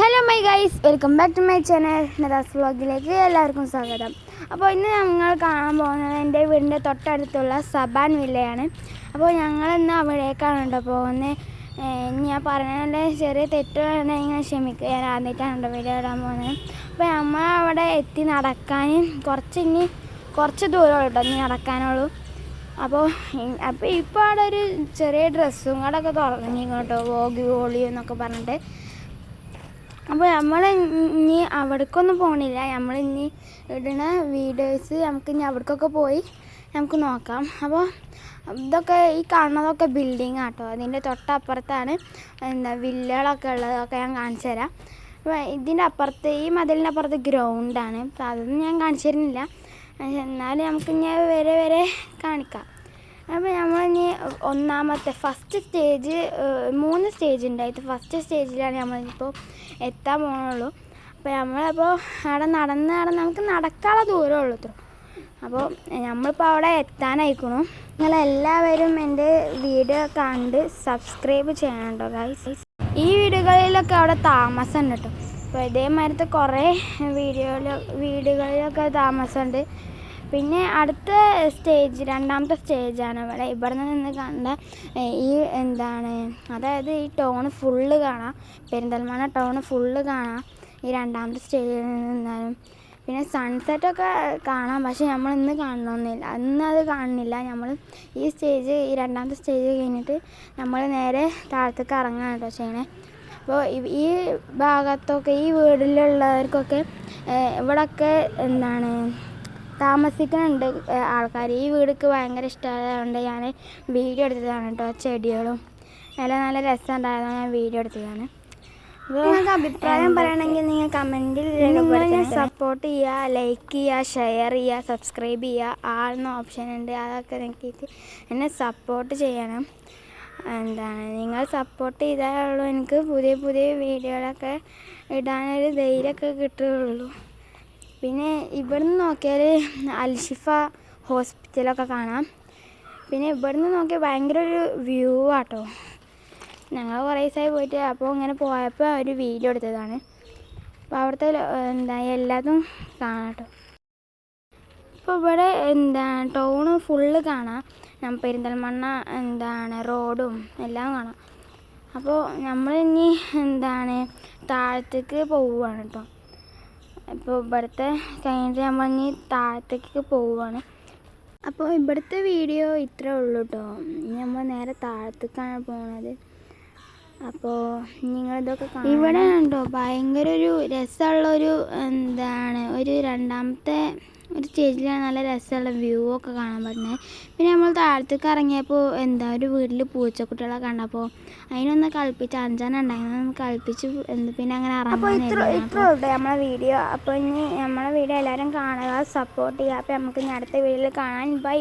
Hello my guys, welcome back to my channel Nada's വ്ളോഗിലേക്ക് എല്ലാവർക്കും സ്വാഗതം. അപ്പോൾ ഇന്ന് ഞങ്ങൾ കാണാൻ പോകുന്നത് എൻ്റെ വീടിൻ്റെ തൊട്ടടുത്തുള്ള സബാൻ വില്ലയാണ്. അപ്പോൾ ഞങ്ങളിന്ന് അവിടേക്കാണ് കേട്ടോ പോകുന്നത്. ഞാൻ പറഞ്ഞതിൻ്റെ ചെറിയ തെറ്റുണ്ടെങ്കിൽ ക്ഷമിക്കുക, ഞാൻ ആദ്യമായിട്ടാണ് വീഡിയോ ഇടാൻ പോകുന്നത്. അപ്പോൾ നമ്മൾ അവിടെ എത്തി നടക്കാൻ കുറച്ച് ദൂരമുള്ളൂ കേട്ടോ, ഇനി നടക്കാനുള്ളൂ. അപ്പോൾ ഇപ്പോൾ അവിടെ ഒരു ചെറിയ ഡ്രസ്സും കടയൊക്കെ തുടങ്ങി കേട്ടോ, വോഗി വോളി എന്നൊക്കെ പറഞ്ഞിട്ട്. അപ്പോൾ നമ്മൾ ഇനി അവിടേക്കൊന്നും പോകണില്ല, നമ്മൾ ഇനി ഇടുന്ന വീഡിയോസ് നമുക്ക് ഇനി അവിടേക്കൊക്കെ പോയി നമുക്ക് നോക്കാം. അപ്പോൾ ഇതൊക്കെ ഈ കാണുന്നതൊക്കെ ബിൽഡിങ് ആട്ടോ, അതിൻ്റെ തൊട്ടപ്പുറത്താണ് വില്ലകളൊക്കെ ഉള്ളതൊക്കെ ഞാൻ കാണിച്ചു തരാം. അപ്പോൾ ഇതിൻ്റെ അപ്പുറത്ത്, ഈ മതിലിൻ്റെ അപ്പുറത്ത് ഗ്രൗണ്ടാണ്. അപ്പോൾ അതൊന്നും ഞാൻ കാണിച്ചു തരുന്നില്ല, എന്നാലും നമുക്കിനി വരെ കാണിക്കാം. അപ്പോൾ നമ്മളിനി ഒന്നാമത്തെ ഫസ്റ്റ് സ്റ്റേജ്, 3 സ്റ്റേജ് ഉണ്ടായിട്ട് ഫസ്റ്റ് സ്റ്റേജിലാണ് നമ്മളിപ്പോൾ എത്താൻ പോകുന്നുള്ളൂ. അപ്പോൾ നമ്മളപ്പോൾ അവിടെ നടന്ന് നമുക്ക് നടക്കാനുള്ള ദൂരമുള്ളൂ ഇത്ര. അപ്പോൾ നമ്മളിപ്പോൾ അവിടെ എത്താനായിക്കണു. നിങ്ങളെല്ലാവരും എൻ്റെ വീഡിയോ കണ്ട് സബ്സ്ക്രൈബ് ചെയ്യണം കേട്ടോ ഗൈസ്. ഈ വീടുകളിലൊക്കെ അവിടെ താമസം ഉണ്ട് കേട്ടോ. അപ്പോൾ ഇതേമാതിരത്തെ കുറേ വീടുകളിലൊക്കെ താമസമുണ്ട്. പിന്നെ അടുത്ത സ്റ്റേജ്, രണ്ടാമത്തെ സ്റ്റേജാണ് ഇവിടെ നിന്ന് കണ്ട ഈ അതായത് ഈ ടൗണ് ഫുള്ള് കാണാം, പെരിന്തൽമണ്ണ ടൗണ് ഫുള്ള് കാണാം ഈ രണ്ടാമത്തെ സ്റ്റേജിൽ നിന്നാലും. പിന്നെ സൺസെറ്റൊക്കെ കാണാം, പക്ഷെ നമ്മൾ ഇന്ന് കാണണമെന്നില്ല, അത് കാണുന്നില്ല. നമ്മൾ ഈ രണ്ടാമത്തെ സ്റ്റേജ് കഴിഞ്ഞിട്ട് നമ്മൾ നേരെ താഴത്തേക്ക് ഇറങ്ങാണ് കേട്ടോ ചെയ്യണേ. അപ്പോൾ ഈ ഭാഗത്തൊക്കെ, ഈ വീട്ടിലുള്ളവർക്കൊക്കെ ഇവിടെയൊക്കെ താമസിക്കുന്നുണ്ട് ആൾക്കാർ. ഈ വീടിക്ക് ഭയങ്കര ഇഷ്ടമായതുകൊണ്ട് ഞാൻ വീഡിയോ എടുത്തതാണ് കേട്ടോ. ചെടികളും നല്ല രസമുണ്ടായതാണ്, ഞാൻ വീഡിയോ എടുത്തതാണ്. നിങ്ങൾക്ക് അഭിപ്രായം പറയണമെങ്കിൽ നിങ്ങൾ കമൻറ്റിൽ സപ്പോർട്ട് ചെയ്യുക, ലൈക്ക് ചെയ്യുക, ഷെയർ ചെയ്യുക, സബ്സ്ക്രൈബ് ചെയ്യുക. ആൾന്ന ഓപ്ഷൻ ഉണ്ട്, അതൊക്കെ നോക്കിയിട്ട് എന്നെ സപ്പോർട്ട് ചെയ്യണം. നിങ്ങൾ സപ്പോർട്ട് ചെയ്താലുള്ളൂ എനിക്ക് പുതിയ വീഡിയോകളൊക്കെ ഇടാനൊരു ധൈര്യമൊക്കെ കിട്ടുകയുള്ളൂ. പിന്നെ ഇവിടുന്ന് നോക്കിയാൽ അൽഷിഫ ഹോസ്പിറ്റലൊക്കെ കാണാം. പിന്നെ ഇവിടുന്ന് നോക്കിയാൽ ഭയങ്കര ഒരു വ്യൂ ആട്ടോ. ഞങ്ങൾ കുറേ ദിവസമായി പോയിട്ട്, അപ്പോൾ ഇങ്ങനെ പോയപ്പോൾ ഒരു വീഡിയോ എടുത്തതാണ്. അപ്പോൾ അവിടുത്തെ എല്ലാതും കാണാം കേട്ടോ. ഇപ്പോൾ ഇവിടെ ടൗണ് ഫുള്ള് കാണാം, പെരിന്തൽമണ്ണ റോഡും എല്ലാം കാണാം. അപ്പോൾ നമ്മൾ ഇനി താഴത്തേക്ക് പോവുകയാണ് കേട്ടോ. ഇപ്പോൾ ഇവിടുത്തെ കഴിഞ്ഞിട്ട് നമ്മൾ ഇനി താഴത്തേക്ക് പോവുകയാണ്. അപ്പോൾ ഇവിടുത്തെ വീഡിയോ ഇത്രേ ഉള്ളൂ കേട്ടോ. നമ്മൾ നേരെ താഴത്തേക്കാണ് പോകുന്നത്. അപ്പോൾ നിങ്ങളിതൊക്കെ ഇവിടെ ഉണ്ടോ ഭയങ്കര ഒരു രസമുള്ളൊരു ഒരു രണ്ടാമത്തെ ഒരു സ്റ്റേജിലാണ് നല്ല രസമുള്ള വ്യൂ ഒക്കെ കാണാൻ പറ്റുന്നത്. പിന്നെ നമ്മൾ താഴത്തേക്ക് ഇറങ്ങിയപ്പോൾ ഒരു വീട്ടിൽ പൂച്ചക്കുട്ടികളെ കണ്ടപ്പോൾ അതിനൊന്ന് കളിപ്പിച്ച് 5 ഉണ്ടായിരുന്നു, കളിപ്പിച്ച് പിന്നെ അങ്ങനെ ഇറങ്ങാൻ നമ്മളെ വീഡിയോ. അപ്പോൾ ഇനി നമ്മളെ വീഡിയോ എല്ലാവരും കാണുക, സപ്പോർട്ട് ചെയ്യുക. അപ്പോൾ നമുക്ക് ഇനി അടുത്ത വീഡിയോയിൽ കാണാൻ. ബൈ.